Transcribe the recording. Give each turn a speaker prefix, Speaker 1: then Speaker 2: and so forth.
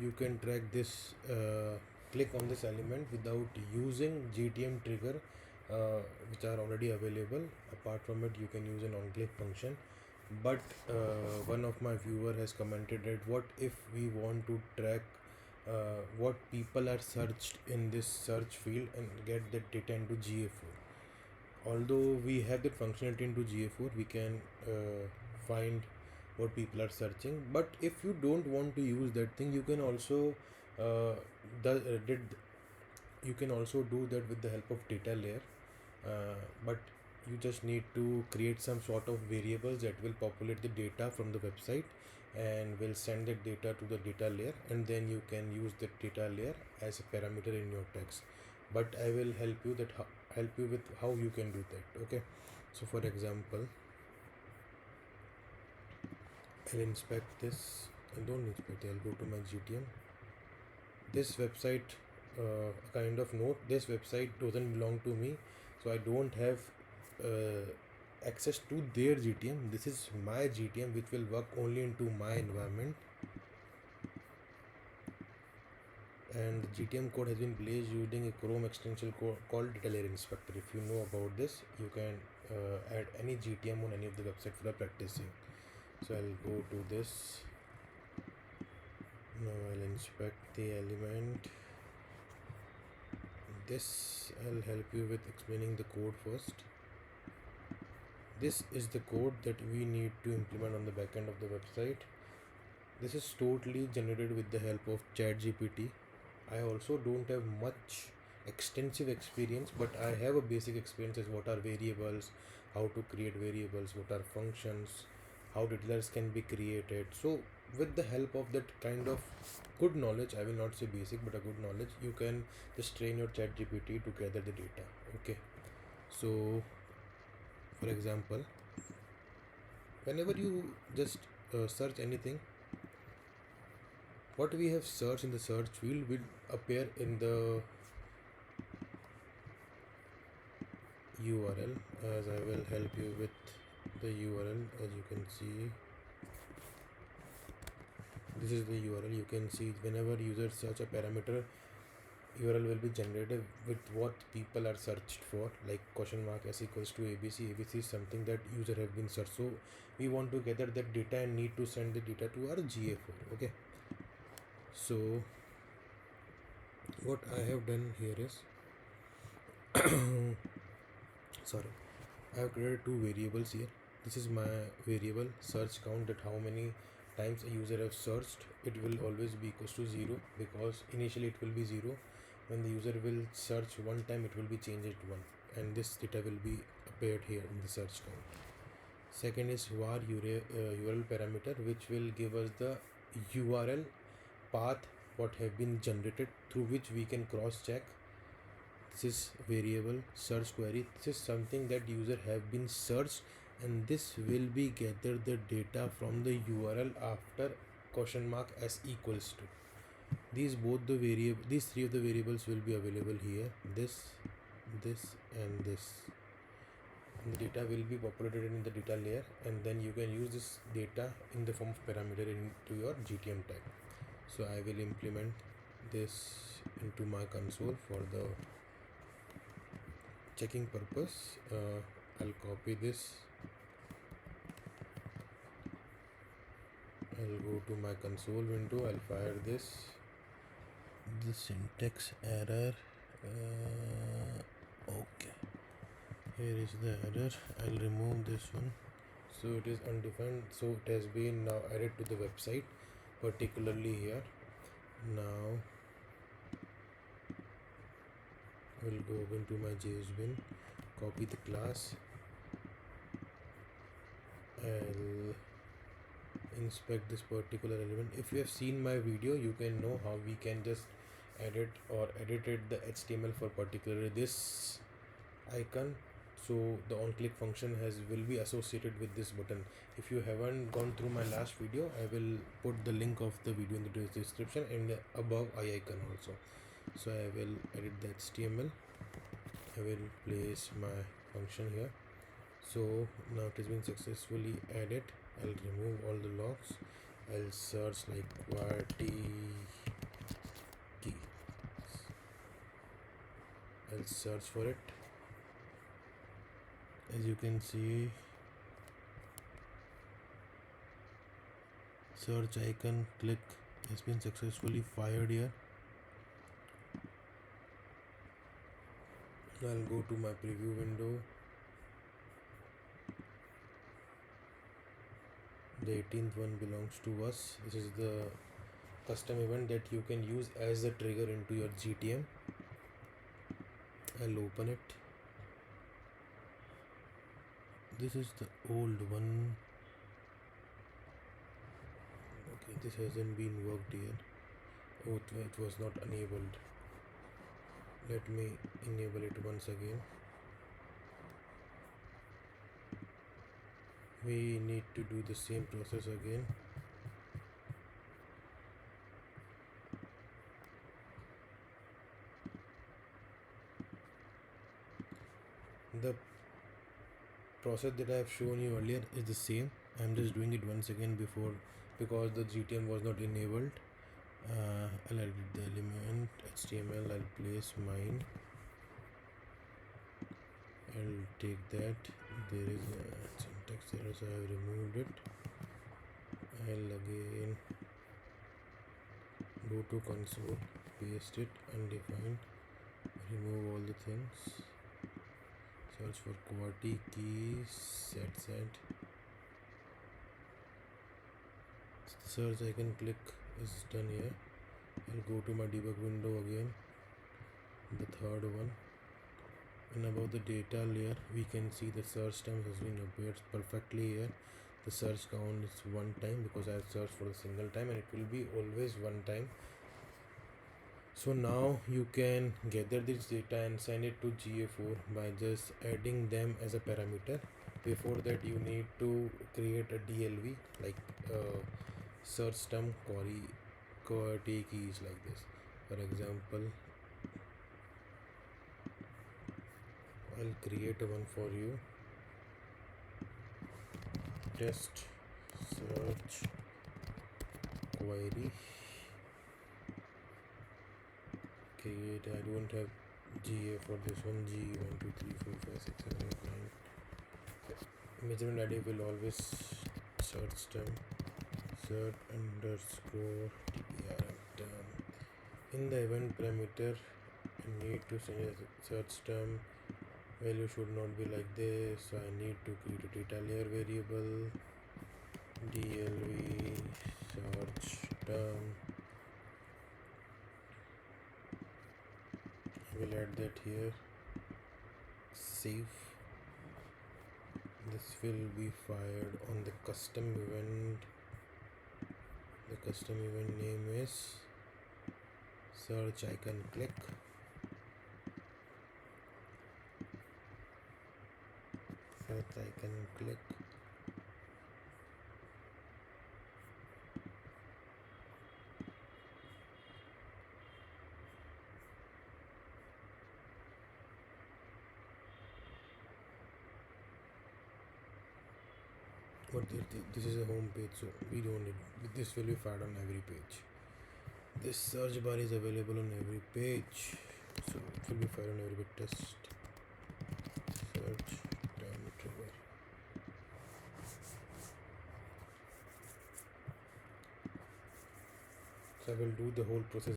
Speaker 1: you can track this, click on this element without using GTM trigger, which are already available. Apart from it, you can use an onClick function. But one of my viewer has commented that what if we want to track what people are searched in this search field and get that data into GA4. Although we have that functionality into GA4, we can find what people are searching. But if you don't want to use that thing, you can also uh, did you can also do that with the help of data layer. But you just need to create some sort of variables that will populate the data from the website and will send that data to the data layer, and then you can use the data layer as a parameter in your text. But I will help you with how you can do that. Okay, so for example, I'll inspect this. I don't inspect it, I'll go to my GTM. This website, kind of note, this website doesn't belong to me, so I don't have access to their GTM. This is my GTM which will work only into my environment, and the GTM code has been placed using a Chrome extension called Data Layer Inspector. If you know about this, you can add any GTM on any of the website for the practicing. So I'll go to this. Now I'll inspect the element. This I'll help you with explaining the code first. This is the code that we need to implement on the backend of the website. This is totally generated with the help of ChatGPT. I also don't have much extensive experience, but I have a basic experience as what are variables, how to create variables, what are functions, how detailers can be created. So with the help of that kind of good knowledge, I will not say basic but a good knowledge, you can just train your ChatGPT to gather the data. Okay, so for example, whenever you just search anything, what we have searched in the search field will appear in the URL, as I will help you with the URL. As you can see, this is the URL. You can see whenever users search a parameter, URL will be generated with what people are searched for, like question mark s equals to abc. Abc is something that user have been searched, so we want to gather that data and need to send the data to our GA4. Okay, so what I have done here is sorry, I have created two variables here. This is my variable search count, that how many times a user have searched. It will always be equals to 0, because initially it will be 0. When the user will search one time, it will be changed to 1, and this data will be appeared here in the search count. Second is var URL parameter, which will give us the URL path what have been generated, through which we can cross check. This is variable search query. This is something that user have been searched, and this will be gather the data from the URL after question mark s equals to. These three of the variables will be available here. This, and this. And the data will be populated in the data layer, and then you can use this data in the form of parameter into your GTM tag. So I will implement this into my console for the checking purpose. I'll copy this. I'll go to my console window. I'll fire this. The syntax error. Okay, here is the error. I'll remove this one. So it is undefined, so it has been now added to the website, particularly here. Now we'll go into my JS bin, copy the class. I'll inspect this particular element. If you have seen my video, you can know how we can just edit or edited the HTML for particularly this icon. So the onClick function will be associated with this button. If you haven't gone through my last video, I will put the link of the video in the description and the above eye icon also. So I will edit the HTML. I will place my function here. So now it has been successfully added. I'll remove all the logs. I'll search like QWERTY I'll search for it. As you can see, search icon click has been successfully fired here. I'll go to my preview window. The 18th one belongs to us. This is the custom event that you can use as a trigger into your GTM. I'll open it. This is the old one. Okay, this hasn't been worked here. Oh, it was not enabled. Let me enable it once again. We need to do the same process again. The process that I have shown you earlier is the same. I'm just doing it once again before, because the GTM was not enabled. I'll edit the element HTML. I'll place mine. I'll take that. There is a syntax error, so I have removed it. I'll again go to console, paste it, undefined, remove all the things, search for QWERTY keys, set. Search icon click is done here. I'll go to my debug window again, the third one, and above the data layer we can see the search term has been appeared perfectly here. The search count is one time because I have searched for a single time, and it will be always one time. So now you can gather this data and send it to GA4 by just adding them as a parameter. Before that, you need to create a DLV, like search term QWERTY keys like this. For example, I'll create one for you. Test search query. Create. I don't have GA for this one. G 1 2 3 4 5 6 7 8 9. Measurement ID will always search term search underscore TPRM term. In the event parameter, I need to send a search term. Value should not be like this, so I need to create a data layer variable, DLV search term. I will add that here. Save. This will be fired on the custom event. The custom event name is search icon click. Search icon click. But this is a home page, so we don't need this. Will be fired on every page. This search bar is available on every page, so it will be fired on every page. Test search term trigger. So I will do the whole process